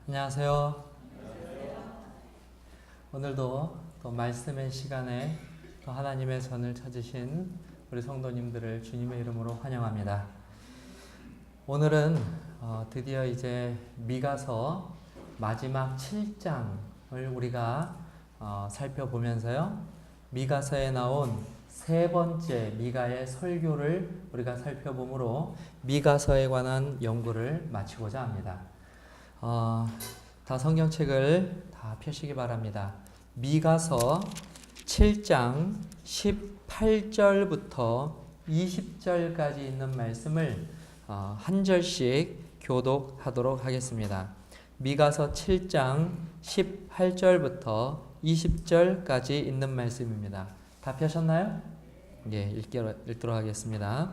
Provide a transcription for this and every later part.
안녕하세요. 오늘도 또 말씀의 시간에 또 하나님의 선을 찾으신 우리 성도님들을 주님의 이름으로 환영합니다. 오늘은 드디어 이제 미가서 마지막 7장을 우리가 살펴보면서요. 미가서에 나온 세 번째 미가의 설교를 우리가 살펴보므로 미가서에 관한 연구를 마치고자 합니다. 다 성경책을 다 펴시기 바랍니다. 미가서 7장 18절부터 20절까지 있는 말씀을 한 절씩 교독하도록 하겠습니다. 미가서 7장 18절부터 20절까지 있는 말씀입니다. 다 펴셨나요? 예, 읽도록 하겠습니다.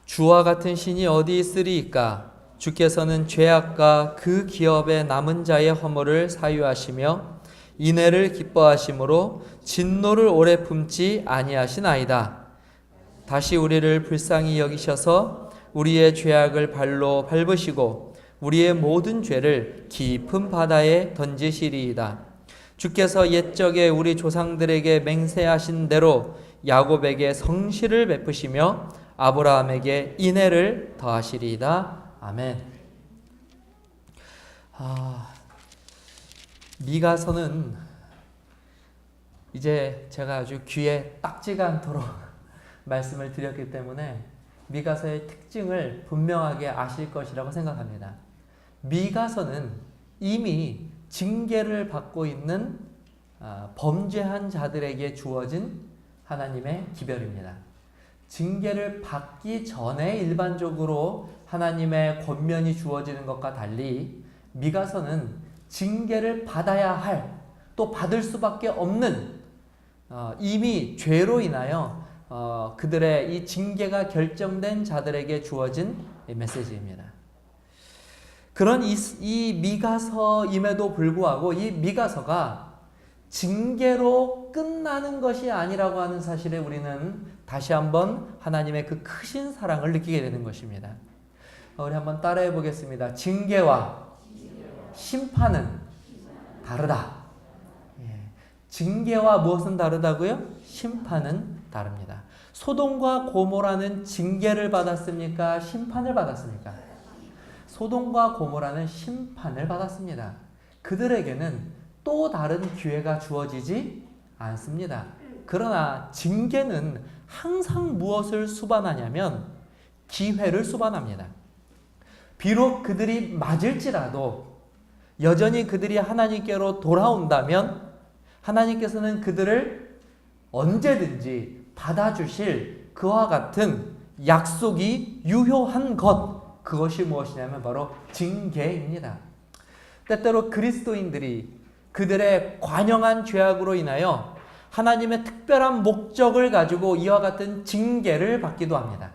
주와 같은 신이 어디 있으리이까? 주께서는 죄악과 그 기업의 남은 자의 허물을 사유하시며 인애를 기뻐하심으로 진노를 오래 품지 아니하시나이다. 다시 우리를 불쌍히 여기셔서 우리의 죄악을 발로 밟으시고 우리의 모든 죄를 깊은 바다에 던지시리이다. 주께서 옛적에 우리 조상들에게 맹세하신 대로 야곱에게 성실을 베푸시며 아브라함에게 인애를 더하시리이다. 아멘. 미가서는 이제 제가 아주 귀에 딱지가 않도록 말씀을 드렸기 때문에 미가서의 특징을 분명하게 아실 것이라고 생각합니다. 미가서는 이미 징계를 받고 있는 범죄한 자들에게 주어진 하나님의 기별입니다. 징계를 받기 전에 일반적으로 하나님의 권면이 주어지는 것과 달리 미가서는 징계를 받아야 할, 또 받을 수밖에 없는 이미 죄로 인하여 그들의 이 징계가 결정된 자들에게 주어진 메시지입니다. 그런 이 미가서임에도 불구하고 이 미가서가 징계로 끝나는 것이 아니라고 하는 사실에 우리는 다시 한번 하나님의 그 크신 사랑을 느끼게 되는 것입니다. 우리 한번 따라해 보겠습니다. 징계와 심판은 다르다. 징계와 무엇은 다르다고요? 심판은 다릅니다. 소돔과 고모라는 징계를 받았습니까? 심판을 받았습니까? 소돔과 고모라는 심판을 받았습니다. 그들에게는 또 다른 기회가 주어지지 않습니다. 그러나 징계는 항상 무엇을 수반하냐면 기회를 수반합니다. 비록 그들이 맞을지라도 여전히 그들이 하나님께로 돌아온다면 하나님께서는 그들을 언제든지 받아주실 그와 같은 약속이 유효한 것, 그것이 무엇이냐면 바로 징계입니다. 때때로 그리스도인들이 그들의 관영한 죄악으로 인하여 하나님의 특별한 목적을 가지고 이와 같은 징계를 받기도 합니다.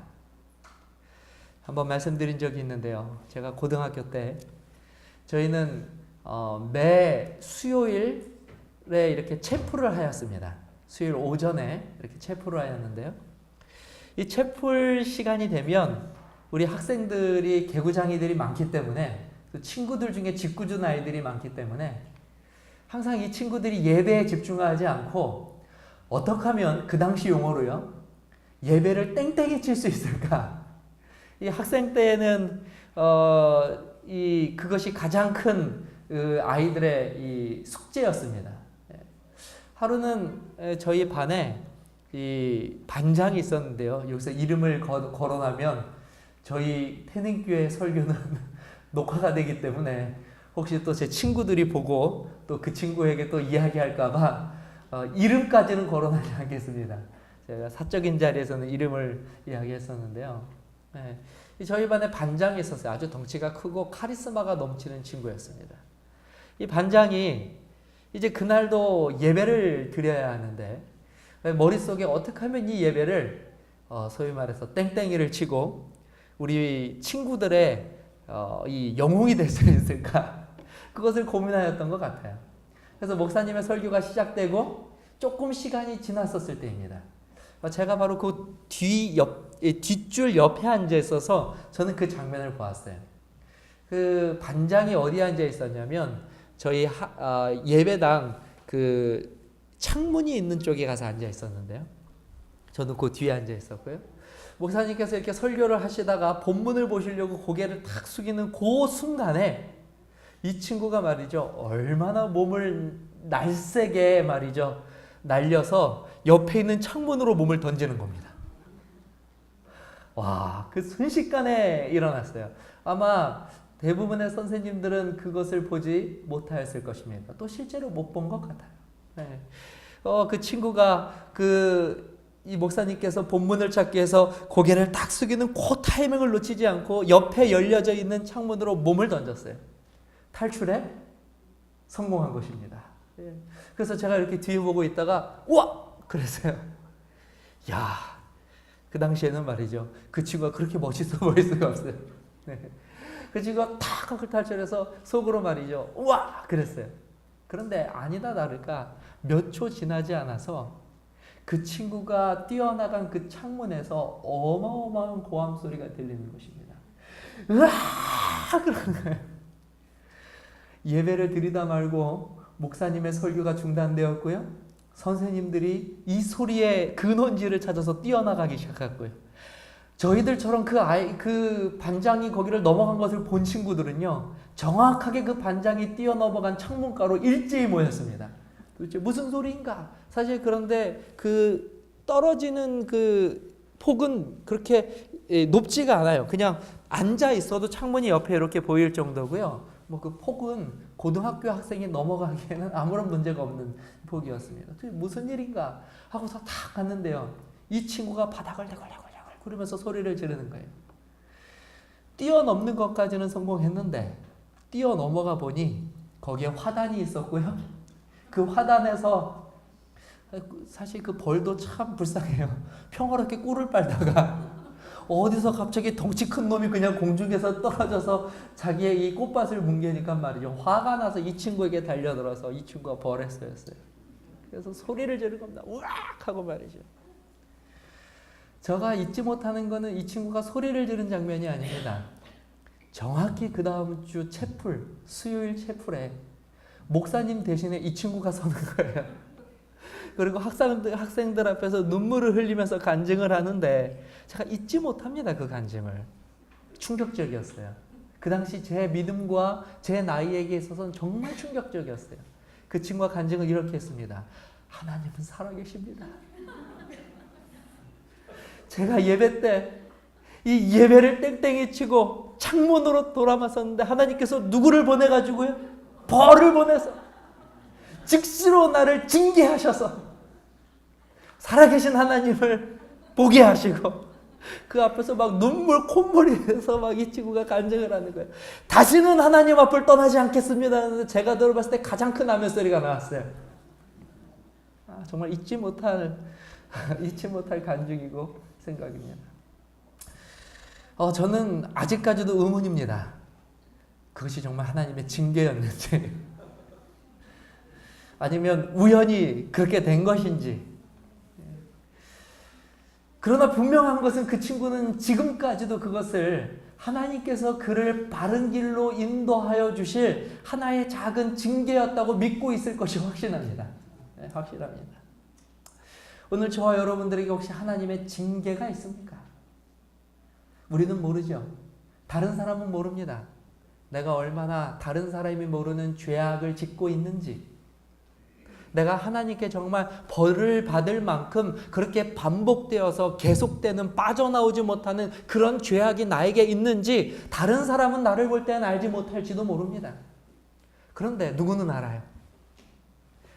한번 말씀드린 적이 있는데요. 제가 고등학교 때 저희는 매 수요일에 이렇게 체풀을 하였습니다. 수요일 오전에 이렇게 체풀을 하였는데요. 이 체풀 시간이 되면 우리 학생들이 개구장이들이 많기 때문에 또 친구들 중에 짓궂은 아이들이 많기 때문에 항상 이 친구들이 예배에 집중하지 않고 어떻게 하면 그 당시 용어로요, 예배를 땡땡이 칠 수 있을까? 이 학생 때에는 그것이 가장 큰 아이들의 이 숙제였습니다. 하루는 저희 반에 이 반장이 있었는데요. 여기서 이름을 거론하면 저희 태능교회 설교는 녹화가 되기 때문에 혹시 또 제 친구들이 보고 또 그 친구에게 또 이야기할까봐 이름까지는 거론하지 않겠습니다. 제가 사적인 자리에서는 이름을 이야기했었는데요. 네. 저희 반에 반장이 있었어요. 아주 덩치가 크고 카리스마가 넘치는 친구였습니다. 이 반장이 이제 그날도 예배를 드려야 하는데 머릿속에 어떻게 하면 이 예배를 소위 말해서 땡땡이를 치고 우리 친구들의 이 영웅이 될 수 있을까? 그것을 고민하였던 것 같아요. 그래서 목사님의 설교가 시작되고 조금 시간이 지났었을 때입니다. 제가 바로 그 뒷줄 옆에 앉아 있어서 저는 그 장면을 보았어요. 그 반장이 어디 앉아 있었냐면 저희 예배당 그 창문이 있는 쪽에 가서 앉아 있었는데요. 저는 그 뒤에 앉아 있었고요. 목사님께서 이렇게 설교를 하시다가 본문을 보시려고 고개를 탁 숙이는 그 순간에 이 친구가 말이죠. 얼마나 몸을 날쌔게 말이죠. 날려서 옆에 있는 창문으로 몸을 던지는 겁니다. 와, 그 순식간에 일어났어요. 아마 대부분의 선생님들은 그것을 보지 못하였을 것입니다. 또 실제로 못 본 것 같아요. 네. 그 친구가 이 목사님께서 본문을 찾기 위해서 고개를 딱 숙이는 그 타이밍을 놓치지 않고 옆에 열려져 있는 창문으로 몸을 던졌어요. 탈출에 성공한 것입니다. 예. 그래서 제가 이렇게 뒤에 보고 있다가 우와! 그랬어요. 야, 그 당시에는 말이죠. 그 친구가 그렇게 멋있어 보일 수가 없어요. 네. 그 친구가 탁 그걸 탈출해서 속으로 말이죠. 우와! 그랬어요. 그런데 아니다 다를까 몇 초 지나지 않아서 그 친구가 뛰어나간 그 창문에서 어마어마한 고함 소리가 들리는 것입니다. 으아! 그러는 거예요. 예배를 드리다 말고 목사님의 설교가 중단되었고요. 선생님들이 이 소리의 근원지를 찾아서 뛰어나가기 시작했고요. 저희들처럼 그 반장이 거기를 넘어간 것을 본 친구들은요, 정확하게 그 반장이 뛰어넘어간 창문가로 일제히 모였습니다. 도대체 무슨 소리인가? 사실 그런데 그 떨어지는 그 폭은 그렇게 높지가 않아요. 그냥 앉아 있어도 창문이 옆에 이렇게 보일 정도고요. 뭐 그 폭은 고등학교 학생이 넘어가기에는 아무런 문제가 없는 폭이었습니다. 무슨 일인가 하고서 탁 갔는데요. 이 친구가 바닥을 내걸내걸내걸 구르면서 소리를 지르는 거예요. 뛰어넘는 것까지는 성공했는데 뛰어넘어가 보니 거기에 화단이 있었고요. 그 화단에서 사실 그 벌도 참 불쌍해요. 평화롭게 꿀을 빨다가 어디서 갑자기 덩치 큰 놈이 그냥 공중에서 떨어져서 자기의 이 꽃밭을 뭉개니까 말이죠. 화가 나서 이 친구에게 달려들어서 이 친구가 벌에 쏘였어요. 그래서 소리를 지르는 겁니다. 우악! 하고 말이죠. 제가 잊지 못하는 거는 이 친구가 소리를 지른 장면이 아닙니다. 정확히 그 다음 주 채플, 수요일 채플에 목사님 대신에 이 친구가 서는 거예요. 그리고 학생들 앞에서 눈물을 흘리면서 간증을 하는데 제가 잊지 못합니다. 그 간증을. 충격적이었어요. 그 당시 제 믿음과 제 나이에게 있어서는 정말 충격적이었어요. 그 친구가 간증을 이렇게 했습니다. 하나님은 살아계십니다. 제가 예배 때 이 예배를 땡땡이 치고 창문으로 돌아왔었는데 하나님께서 누구를 보내가지고요? 벌을 보내서 즉시로 나를 징계하셔서 살아계신 하나님을 보게 하시고 그 앞에서 막 눈물 콧물이 돼서 막 이 친구가 간증을 하는 거예요. 다시는 하나님 앞을 떠나지 않겠습니다 하는데 제가 들어봤을 때 가장 큰 아멘 소리가 나왔어요. 정말 잊지 못할 간증이고 생각입니다. 저는 아직까지도 의문입니다. 그것이 정말 하나님의 징계였는지 아니면 우연히 그렇게 된 것인지. 그러나 분명한 것은 그 친구는 지금까지도 그것을 하나님께서 그를 바른 길로 인도하여 주실 하나의 작은 징계였다고 믿고 있을 것이 확신합니다. 네, 확실합니다. 오늘 저와 여러분들에게 혹시 하나님의 징계가 있습니까? 우리는 모르죠. 다른 사람은 모릅니다. 내가 얼마나 다른 사람이 모르는 죄악을 짓고 있는지, 내가 하나님께 정말 벌을 받을 만큼 그렇게 반복되어서 계속되는 빠져나오지 못하는 그런 죄악이 나에게 있는지 다른 사람은 나를 볼 때는 알지 못할지도 모릅니다. 그런데 누구는 알아요.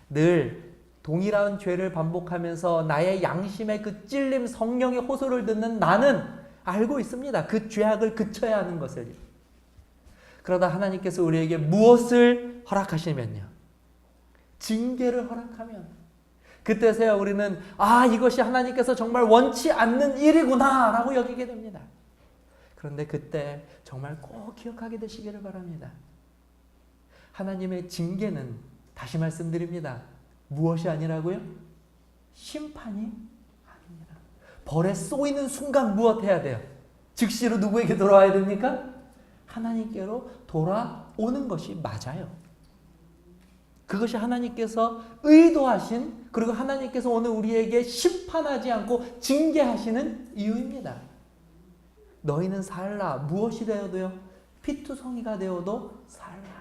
늘 동일한 죄를 반복하면서 나의 양심의 그 찔림, 성령의 호소를 듣는 나는 알고 있습니다. 그 죄악을 그쳐야 하는 것을. 그러다 하나님께서 우리에게 무엇을 허락하시면요? 징계를 허락하면 그때서야 우리는 이것이 하나님께서 정말 원치 않는 일이구나 라고 여기게 됩니다. 그런데 그때 정말 꼭 기억하게 되시기를 바랍니다. 하나님의 징계는 다시 말씀드립니다. 무엇이 아니라고요? 심판이 아닙니다. 벌에 쏘이는 순간 무엇 해야 돼요? 즉시로 누구에게 돌아와야 됩니까? 하나님께로 돌아오는 것이 맞아요. 그것이 하나님께서 의도하신, 그리고 하나님께서 오늘 우리에게 심판하지 않고 징계하시는 이유입니다. 너희는 살라. 무엇이 되어도요? 피투성이가 되어도 살라.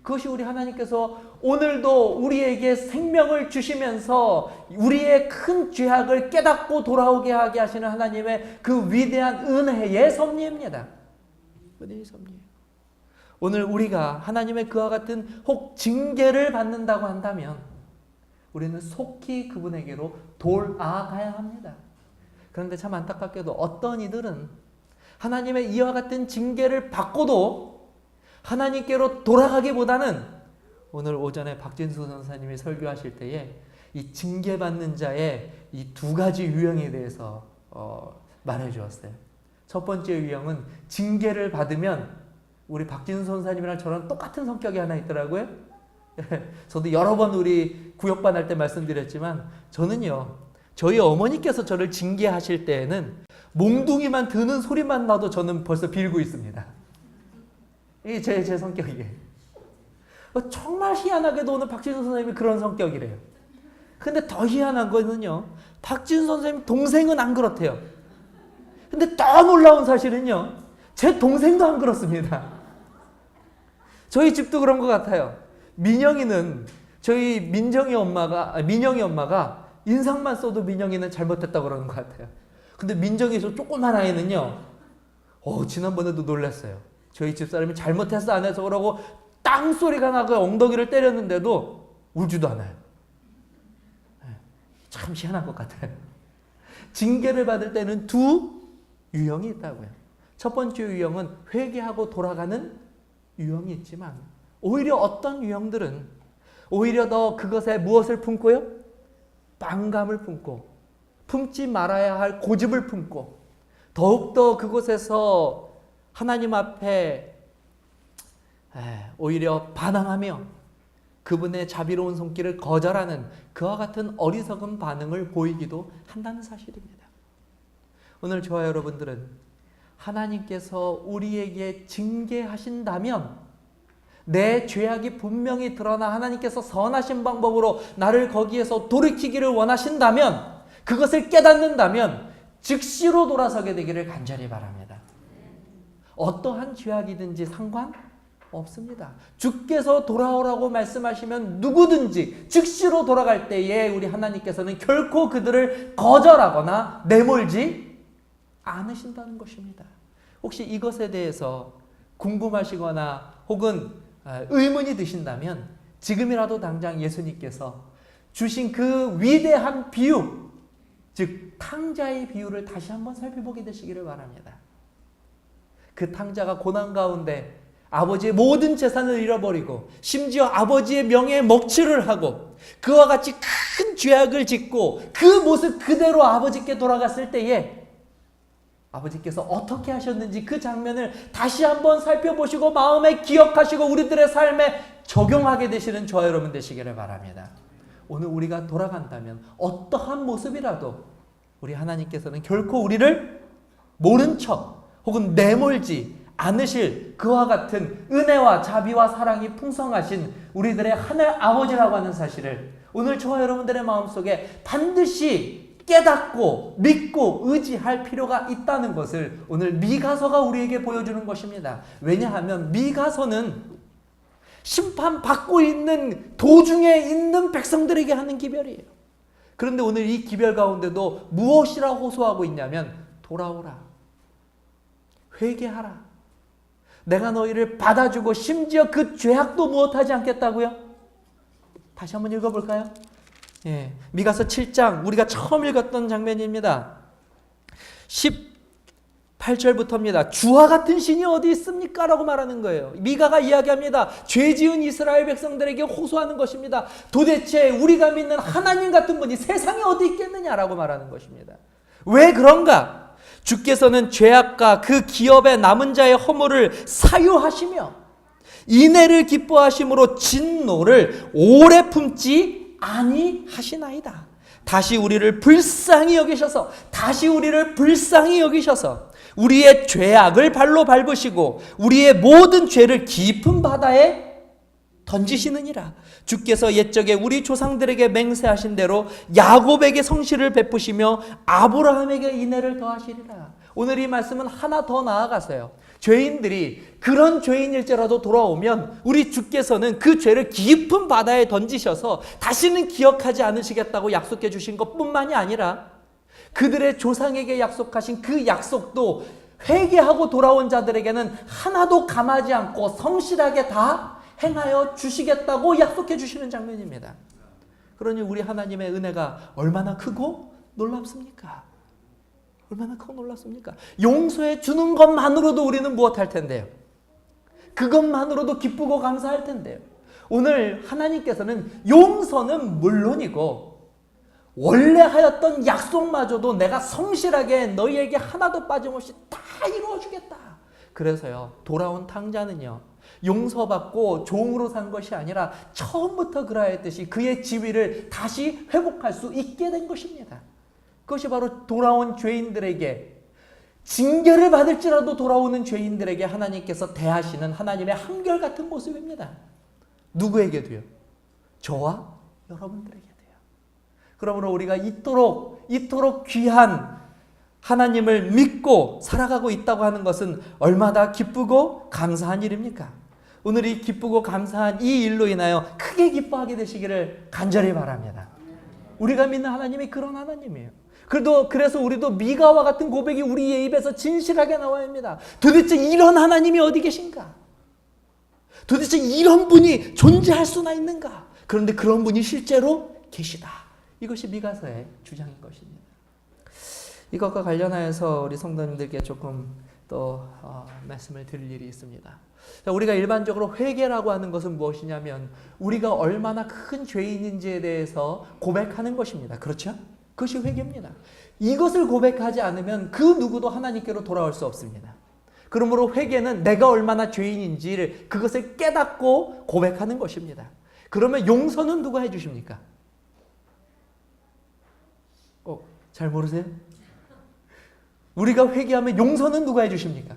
그것이 우리 하나님께서 오늘도 우리에게 생명을 주시면서 우리의 큰 죄악을 깨닫고 돌아오게 하게 하시는 하나님의 그 위대한 은혜의 섭리입니다. 은혜의 섭리예요. 오늘 우리가 하나님의 그와 같은 혹 징계를 받는다고 한다면 우리는 속히 그분에게로 돌아가야 합니다. 그런데 참 안타깝게도 어떤 이들은 하나님의 이와 같은 징계를 받고도 하나님께로 돌아가기보다는, 오늘 오전에 박진수 선사님이 설교하실 때에 이 징계받는 자의 이 두 가지 유형에 대해서 말해 주었어요. 첫 번째 유형은 징계를 받으면, 우리 박진수 선사님이랑 저랑 똑같은 성격이 하나 있더라고요. 저도 여러 번 우리 구역반 할 때 말씀드렸지만, 저는요, 저희 어머니께서 저를 징계하실 때에는 몽둥이만 드는 소리만 나도 저는 벌써 빌고 있습니다. 이게 제 성격이에요. 정말 희한하게도 오늘 박진수 선생님이 그런 성격이래요. 근데 더 희한한 거는요, 박진수 선생님 동생은 안 그렇대요. 근데 더 놀라운 사실은요, 제 동생도 안 그렇습니다. 저희 집도 그런 것 같아요. 민영이는, 저희 민영이 엄마가 인상만 써도 민영이는 잘못했다고 그러는 것 같아요. 근데 민정이 저 조그만 아이는요, 지난번에도 놀랐어요. 저희 집사람이 잘못했어 안 해서 그러고 땅소리가 나고 엉덩이를 때렸는데도 울지도 않아요. 참 희한한 것 같아요. 징계를 받을 때는 두 유형이 있다고요. 첫 번째 유형은 회개하고 돌아가는 유형이 있지만, 오히려 어떤 유형들은 오히려 더 그것에 무엇을 품고요? 반감을 품고, 품지 말아야 할 고집을 품고, 더욱더 그곳에서 하나님 앞에 오히려 반항하며 그분의 자비로운 손길을 거절하는 그와 같은 어리석은 반응을 보이기도 한다는 사실입니다. 오늘 저와 여러분들은 하나님께서 우리에게 징계하신다면, 내 죄악이 분명히 드러나 하나님께서 선하신 방법으로 나를 거기에서 돌이키기를 원하신다면, 그것을 깨닫는다면 즉시로 돌아서게 되기를 간절히 바랍니다. 어떠한 죄악이든지 상관없습니다. 주께서 돌아오라고 말씀하시면 누구든지 즉시로 돌아갈 때에 우리 하나님께서는 결코 그들을 거절하거나 내몰지 않으신다는 것입니다. 혹시 이것에 대해서 궁금하시거나 혹은 의문이 드신다면 지금이라도 당장 예수님께서 주신 그 위대한 비유, 즉 탕자의 비유를 다시 한번 살펴보게 되시기를 바랍니다. 그 탕자가 고난 가운데 아버지의 모든 재산을 잃어버리고 심지어 아버지의 명예에 먹칠을 하고 그와 같이 큰 죄악을 짓고 그 모습 그대로 아버지께 돌아갔을 때에 아버지께서 어떻게 하셨는지 그 장면을 다시 한번 살펴보시고 마음에 기억하시고 우리들의 삶에 적용하게 되시는 저와 여러분 되시기를 바랍니다. 오늘 우리가 돌아간다면 어떠한 모습이라도 우리 하나님께서는 결코 우리를 모른 척 혹은 내몰지 않으실 그와 같은 은혜와 자비와 사랑이 풍성하신 우리들의 하늘 아버지라고 하는 사실을 오늘 저와 여러분들의 마음속에 반드시 깨닫고 믿고 의지할 필요가 있다는 것을 오늘 미가서가 우리에게 보여주는 것입니다. 왜냐하면 미가서는 심판받고 있는 도중에 있는 백성들에게 하는 기별이에요. 그런데 오늘 이 기별 가운데도 무엇이라 호소하고 있냐면 돌아오라. 회개하라. 내가 너희를 받아주고 심지어 그 죄악도 무엇하지 않겠다고요? 다시 한번 읽어볼까요? 미가서 7장 우리가 처음 읽었던 장면입니다. 18절부터입니다. 주와 같은 신이 어디 있습니까? 라고 말하는 거예요. 미가가 이야기합니다. 죄 지은 이스라엘 백성들에게 호소하는 것입니다. 도대체 우리가 믿는 하나님 같은 분이 세상에 어디 있겠느냐라고 말하는 것입니다. 왜 그런가? 주께서는 죄악과 그 기업의 남은 자의 허물을 사유하시며 인애를 기뻐하심으로 진노를 오래 품지 아니하시나이다. 다시 우리를 불쌍히 여기셔서 우리의 죄악을 발로 밟으시고 우리의 모든 죄를 깊은 바다에 던지시느니라. 주께서 옛적에 우리 조상들에게 맹세하신 대로 야곱에게 성실을 베푸시며 아브라함에게 인애를 더하시리라. 오늘 이 말씀은 하나 더 나아가서요, 죄인들이 그런 죄인일지라도 돌아오면 우리 주께서는 그 죄를 깊은 바다에 던지셔서 다시는 기억하지 않으시겠다고 약속해 주신 것뿐만이 아니라 그들의 조상에게 약속하신 그 약속도 회개하고 돌아온 자들에게는 하나도 감하지 않고 성실하게 다 행하여 주시겠다고 약속해 주시는 장면입니다. 그러니 우리 하나님의 은혜가 얼마나 크고 놀랍습니까? 얼마나 크고 놀랍습니까? 용서해 주는 것만으로도 우리는 무엇할 텐데요? 그것만으로도 기쁘고 감사할 텐데요. 오늘 하나님께서는 용서는 물론이고 원래 하였던 약속마저도 내가 성실하게 너희에게 하나도 빠짐없이 다 이루어주겠다. 그래서요, 돌아온 탕자는요, 용서받고 종으로 산 것이 아니라 처음부터 그러했듯이 그의 지위를 다시 회복할 수 있게 된 것입니다. 그것이 바로 돌아온 죄인들에게, 징계를 받을지라도 돌아오는 죄인들에게 하나님께서 대하시는 하나님의 한결같은 모습입니다. 누구에게도요? 저와 여러분들에게도요. 그러므로 우리가 이토록 귀한 하나님을 믿고 살아가고 있다고 하는 것은 얼마나 기쁘고 감사한 일입니까? 오늘 이 기쁘고 감사한 이 일로 인하여 크게 기뻐하게 되시기를 간절히 바랍니다. 우리가 믿는 하나님이 그런 하나님이에요. 그래서 우리도 미가와 같은 고백이 우리의 입에서 진실하게 나와야 합니다. 도대체 이런 하나님이 어디 계신가? 도대체 이런 분이 존재할 수나 있는가? 그런데 그런 분이 실제로 계시다. 이것이 미가서의 주장인 것입니다. 이것과 관련하여서 우리 성도님들께 조금 또 말씀을 드릴 일이 있습니다. 자, 우리가 일반적으로 회개라고 하는 것은 무엇이냐면 우리가 얼마나 큰 죄인인지에 대해서 고백하는 것입니다. 그렇죠? 그것이 회개입니다. 이것을 고백하지 않으면 그 누구도 하나님께로 돌아올 수 없습니다. 그러므로 회개는 내가 얼마나 죄인인지를 그것을 깨닫고 고백하는 것입니다. 그러면 용서는 누가 해주십니까? 잘 모르세요? 우리가 회개하면 용서는 누가 해주십니까?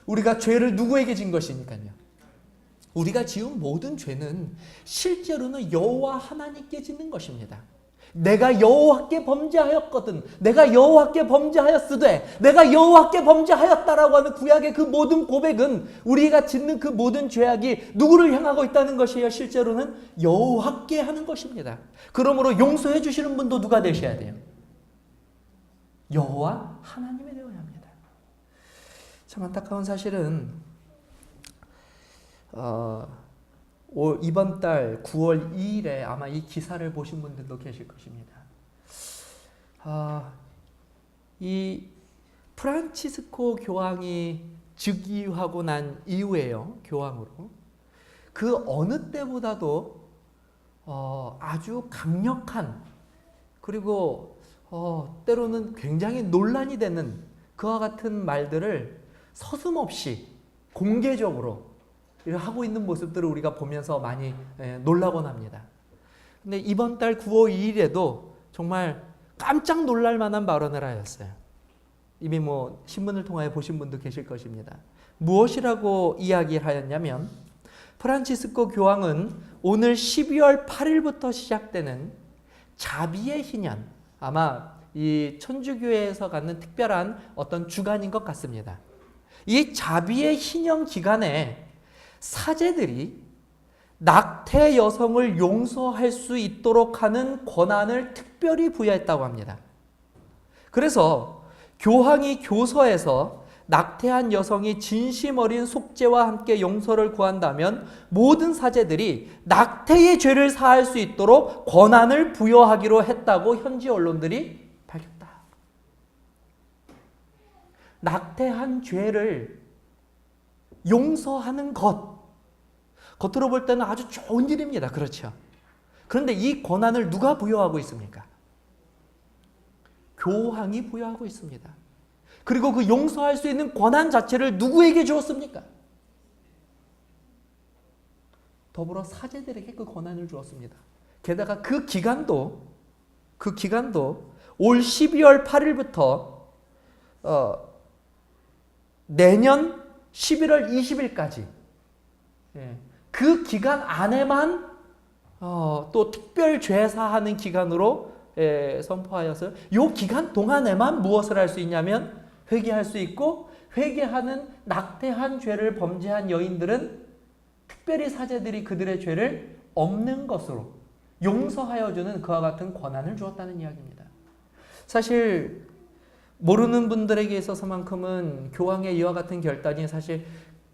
우리가 죄를 누구에게 진 것이니까요. 우리가 지은 모든 죄는 실제로는 여호와 하나님께 짓는 것입니다. 내가 여호와께 범죄하였거든, 내가 여호와께 범죄하였으되, 내가 여호와께 범죄하였다라고 하는 구약의 그 모든 고백은 우리가 짓는 그 모든 죄악이 누구를 향하고 있다는 것이에요? 실제로는 여호와께 하는 것입니다. 그러므로 용서해 주시는 분도 누가 되셔야 돼요? 여호와 하나님이 되어야 합니다. 참 안타까운 사실은 이번 달 9월 2일에 아마 이 기사를 보신 분들도 계실 것입니다. 이 프란치스코 교황이 즉위하고 난 이후에요, 교황으로 그 어느 때보다도 아주 강력한, 그리고 때로는 굉장히 논란이 되는 그와 같은 말들을 서슴없이 공개적으로 하고 있는 모습들을 우리가 보면서 많이 놀라곤 합니다. 근데 이번 달 9월 2일에도 정말 깜짝 놀랄 만한 발언을 하였어요. 이미 신문을 통하여 보신 분도 계실 것입니다. 무엇이라고 이야기를 하였냐면, 프란치스코 교황은 오늘 12월 8일부터 시작되는 자비의 희년, 아마 이 천주교회에서 갖는 특별한 어떤 주간인 것 같습니다. 이 자비의 희년 기간에 사제들이 낙태 여성을 용서할 수 있도록 하는 권한을 특별히 부여했다고 합니다. 그래서 교황이 교서에서 낙태한 여성이 진심 어린 속죄와 함께 용서를 구한다면 모든 사제들이 낙태의 죄를 사할 수 있도록 권한을 부여하기로 했다고 현지 언론들이 밝혔다. 낙태한 죄를 용서하는 것, 겉으로 볼 때는 아주 좋은 일입니다. 그렇죠? 그런데 이 권한을 누가 부여하고 있습니까? 교황이 부여하고 있습니다. 그리고 그 용서할 수 있는 권한 자체를 누구에게 주었습니까? 더불어 사제들에게 그 권한을 주었습니다. 게다가 그 기간도 올 12월 8일부터 내년 11월 20일까지 그 기간 안에만 또 특별 죄사하는 기간으로 선포하여서 이 기간 동안에만 무엇을 할 수 있냐면 회개할 수 있고, 회개하는 낙태한 죄를 범죄한 여인들은 특별히 사제들이 그들의 죄를 없는 것으로 용서하여 주는 그와 같은 권한을 주었다는 이야기입니다. 사실 모르는 분들에게 있어서만큼은 교황의 이와 같은 결단이 사실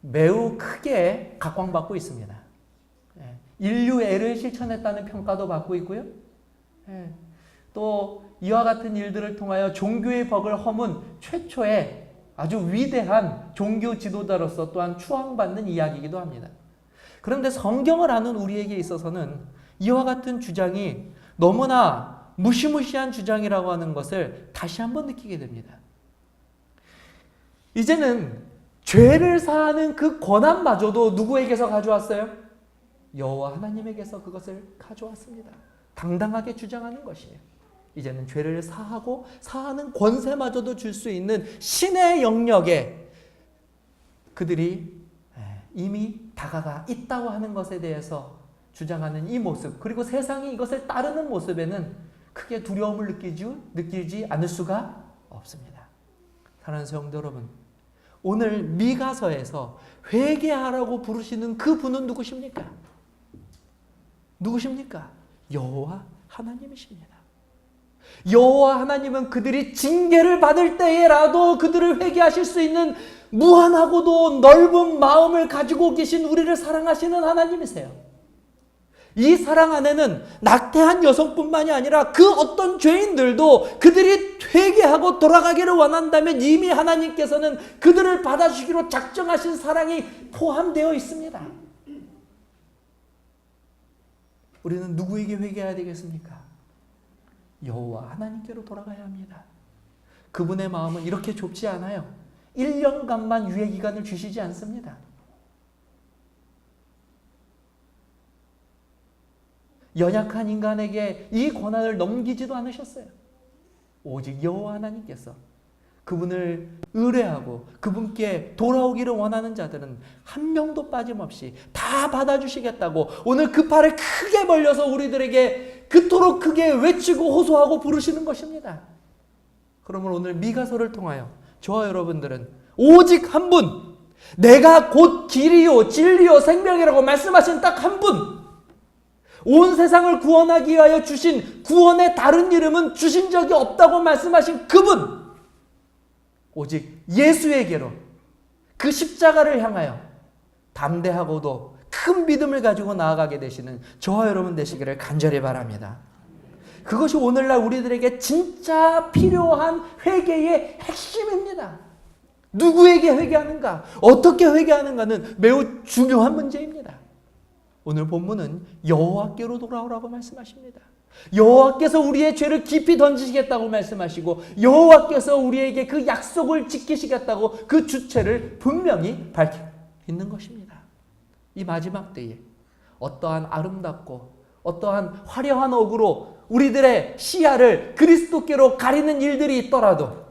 매우 크게 각광받고 있습니다. 인류애를 실천했다는 평가도 받고 있고요. 또 이와 같은 일들을 통하여 종교의 벽을 허문 최초의 아주 위대한 종교 지도자로서 또한 추앙받는 이야기이기도 합니다. 그런데 성경을 아는 우리에게 있어서는 이와 같은 주장이 너무나 무시무시한 주장이라고 하는 것을 다시 한번 느끼게 됩니다. 이제는 죄를 사하는 그 권한마저도 누구에게서 가져왔어요? 여호와 하나님에게서 그것을 가져왔습니다. 당당하게 주장하는 것이에요. 이제는 죄를 사하고 사하는 권세마저도 줄 수 있는 신의 영역에 그들이 이미 다가가 있다고 하는 것에 대해서 주장하는 이 모습, 그리고 세상이 이것을 따르는 모습에는 크게 두려움을 느끼지 않을 수가 없습니다. 사랑하는 성도 여러분, 오늘 미가서에서 회개하라고 부르시는 그 분은 누구십니까? 누구십니까? 여호와 하나님이십니다. 여호와 하나님은 그들이 징계를 받을 때에라도 그들을 회개하실 수 있는 무한하고도 넓은 마음을 가지고 계신 우리를 사랑하시는 하나님이세요. 이 사랑 안에는 낙태한 여성뿐만이 아니라 그 어떤 죄인들도 그들이 회개하고 돌아가기를 원한다면 이미 하나님께서는 그들을 받아주기로 작정하신 사랑이 포함되어 있습니다. 우리는 누구에게 회개해야 되겠습니까? 여호와 하나님께로 돌아가야 합니다. 그분의 마음은 이렇게 좁지 않아요. 1년간만 유예기간을 주시지 않습니다. 연약한 인간에게 이 권한을 넘기지도 않으셨어요. 오직 여호와 하나님께서 그분을 의뢰하고 그분께 돌아오기를 원하는 자들은 한 명도 빠짐없이 다 받아주시겠다고 오늘 그 팔을 크게 벌려서 우리들에게 그토록 크게 외치고 호소하고 부르시는 것입니다. 그러면 오늘 미가서를 통하여 저와 여러분들은 오직 한 분, 내가 곧 길이요 진리요 생명이라고 말씀하신 딱 한 분, 온 세상을 구원하기 위하여 주신 구원의 다른 이름은 주신 적이 없다고 말씀하신 그분, 오직 예수에게로 그 십자가를 향하여 담대하고도 큰 믿음을 가지고 나아가게 되시는 저와 여러분 되시기를 간절히 바랍니다. 그것이 오늘날 우리들에게 진짜 필요한 회개의 핵심입니다. 누구에게 회개하는가, 어떻게 회개하는가는 매우 중요한 문제입니다. 오늘 본문은 여호와께로 돌아오라고 말씀하십니다. 여호와께서 우리의 죄를 깊이 던지시겠다고 말씀하시고 여호와께서 우리에게 그 약속을 지키시겠다고 그 주체를 분명히 밝히고 있는 것입니다. 이 마지막 때에 어떠한 아름답고 어떠한 화려한 어구로 우리들의 시야를 그리스도께로 가리는 일들이 있더라도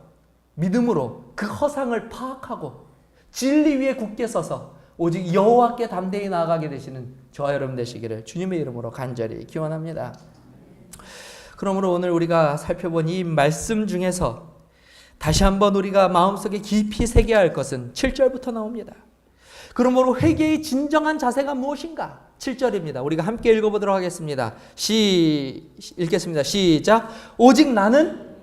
믿음으로 그 허상을 파악하고 진리 위에 굳게 서서 오직 여호와께 담대히 나아가게 되시는 저와 여러분 되시기를 주님의 이름으로 간절히 기원합니다. 그러므로 오늘 우리가 살펴본 이 말씀 중에서 다시 한번 우리가 마음속에 깊이 새겨야 할 것은 7절부터 나옵니다. 그러므로 회개의 진정한 자세가 무엇인가? 7절입니다. 우리가 함께 읽어보도록 하겠습니다. 읽겠습니다. 시작. 오직 나는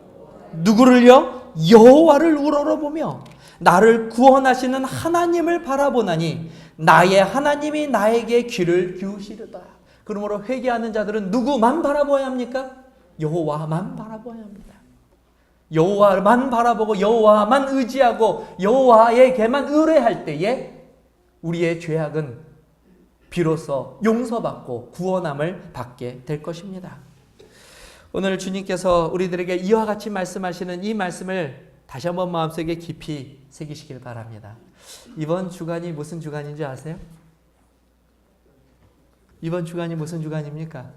누구를요? 여호와를 우러러보며 나를 구원하시는 하나님을 바라보나니 나의 하나님이 나에게 귀를 기울이시리다. 그러므로 회개하는 자들은 누구만 바라보아야 합니까? 여호와만 바라보아야 합니다. 여호와만 바라보고 여호와만 의지하고 여호와에게만 의뢰할 때에 우리의 죄악은 비로소 용서받고 구원함을 받게 될 것입니다. 오늘 주님께서 우리들에게 이와 같이 말씀하시는 이 말씀을 다시 한번 마음속에 깊이 새기시길 바랍니다. 이번 주간이 무슨 주간인지 아세요? 이번 주간이 무슨 주간입니까?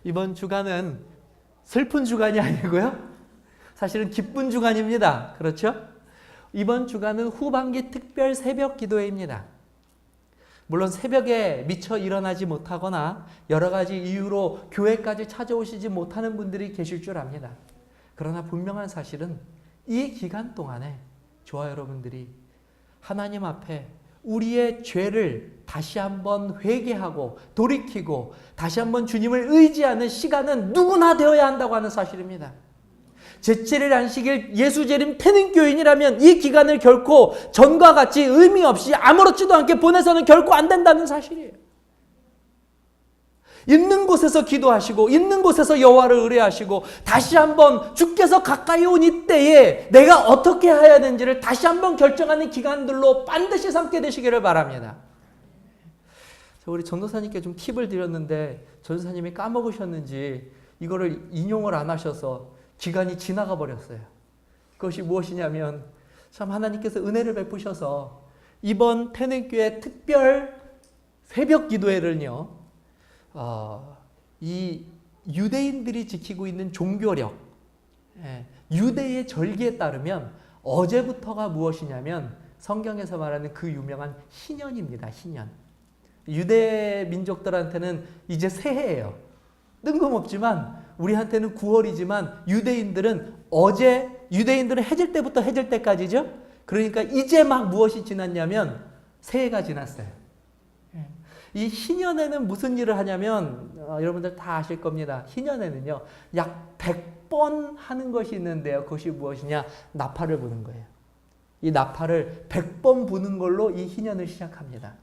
이번 주간은 슬픈 주간이 아니고요. 사실은 기쁜 주간입니다. 그렇죠? 이번 주간은 후반기 특별 새벽 기도회입니다. 물론 새벽에 미처 일어나지 못하거나 여러 가지 이유로 교회까지 찾아오시지 못하는 분들이 계실 줄 압니다. 그러나 분명한 사실은 이 기간 동안에 저와 여러분들이 하나님 앞에 우리의 죄를 다시 한번 회개하고 돌이키고 다시 한번 주님을 의지하는 시간은 누구나 되어야 한다고 하는 사실입니다. 제7일 안식일 예수재림 태능교인이라면 이 기간을 결코 전과 같이 의미 없이 아무렇지도 않게 보내서는 결코 안 된다는 사실이에요. 있는 곳에서 기도하시고 있는 곳에서 여호와를 의뢰하시고 다시 한번 주께서 가까이 온 이때에 내가 어떻게 해야 되는지를 다시 한번 결정하는 기간들로 반드시 삼게 되시기를 바랍니다. 우리 전도사님께 좀 팁을 드렸는데 전도사님이 까먹으셨는지 이거를 인용을 안 하셔서 기간이 지나가 버렸어요. 그것이 무엇이냐면 참 하나님께서 은혜를 베푸셔서 이번 태능교회 특별 새벽 기도회를요, 이 유대인들이 지키고 있는 종교력, 유대의 절기에 따르면 어제부터가 무엇이냐면 성경에서 말하는 그 유명한 희년입니다. 희년. 유대 민족들한테는 이제 새해예요. 뜬금없지만 우리한테는 9월이지만 유대인들은 해질 때부터 해질 때까지죠. 그러니까 이제 막 무엇이 지났냐면 새해가 지났어요. 이 희년에는 무슨 일을 하냐면 여러분들 다 아실 겁니다. 희년에는요 약 100번 하는 것이 있는데요. 그것이 무엇이냐? 나팔을 부는 거예요. 이 나팔을 100번 부는 걸로 이 희년을 시작합니다.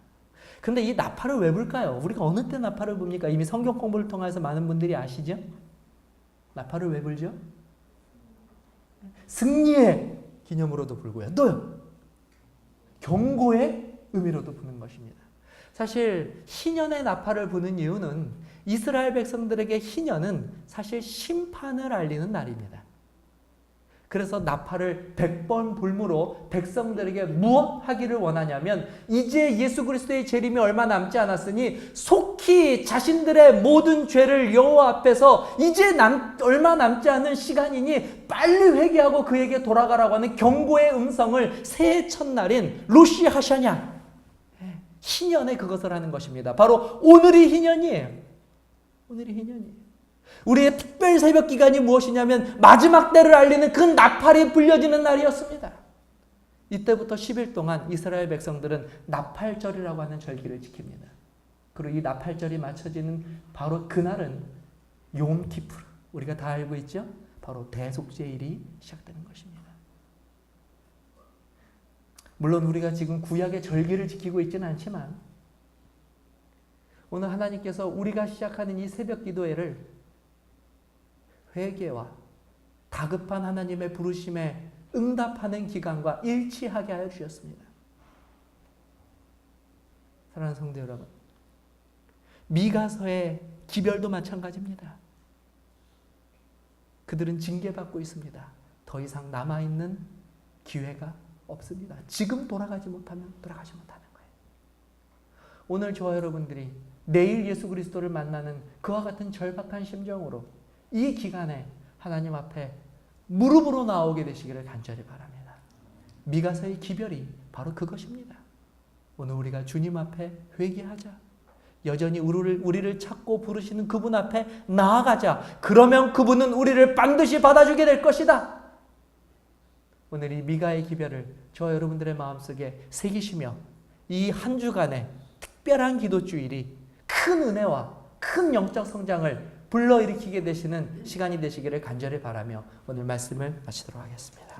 근데 이 나팔을 왜 불까요? 우리가 어느 때 나팔을 붑니까? 이미 성경 공부를 통해서 많은 분들이 아시죠? 나팔을 왜 불죠? 승리의 기념으로도 불고요. 또요. 경고의 의미로도 부는 것입니다. 사실 희년의 나팔을 부는 이유는 이스라엘 백성들에게 희년은 사실 심판을 알리는 날입니다. 그래서 나팔을 100번 불므로 백성들에게 무엇 하기를 원하냐면 이제 예수 그리스도의 재림이 얼마 남지 않았으니 속히 자신들의 모든 죄를 여호와 앞에서 이제 얼마 남지 않은 시간이니 빨리 회개하고 그에게 돌아가라고 하는 경고의 음성을 새해 첫날인 로시 하샤냐, 희년에 그것을 하는 것입니다. 바로 오늘이 희년이에요. 오늘이 희년이에요. 우리의 특별 새벽 기간이 무엇이냐면 마지막 때를 알리는 그 나팔이 불려지는 날이었습니다. 이때부터 10일 동안 이스라엘 백성들은 나팔절이라고 하는 절기를 지킵니다. 그리고 이 나팔절이 맞춰지는 바로 그날은 욤 키푸르, 우리가 다 알고 있죠? 바로 대속죄일이 시작되는 것입니다. 물론 우리가 지금 구약의 절기를 지키고 있지는 않지만 오늘 하나님께서 우리가 시작하는 이 새벽 기도회를 회개와 다급한 하나님의 부르심에 응답하는 기간과 일치하게 하여 주셨습니다. 사랑하는 성도 여러분, 미가서의 기별도 마찬가지입니다. 그들은 징계받고 있습니다. 더 이상 남아있는 기회가 없습니다. 지금 돌아가지 못하면 돌아가지 못하는 거예요. 오늘 저와 여러분들이 내일 예수 그리스도를 만나는 그와 같은 절박한 심정으로 이 기간에 하나님 앞에 무릎으로 나오게 되시기를 간절히 바랍니다. 미가서의 기별이 바로 그것입니다. 오늘 우리가 주님 앞에 회개하자. 여전히 우리를 찾고 부르시는 그분 앞에 나아가자. 그러면 그분은 우리를 반드시 받아주게 될 것이다. 오늘 이 미가의 기별을 저와 여러분들의 마음속에 새기시며 이 한 주간의 특별한 기도주일이 큰 은혜와 큰 영적 성장을 불러일으키게 되시는 시간이 되시기를 간절히 바라며 오늘 말씀을 마치도록 하겠습니다.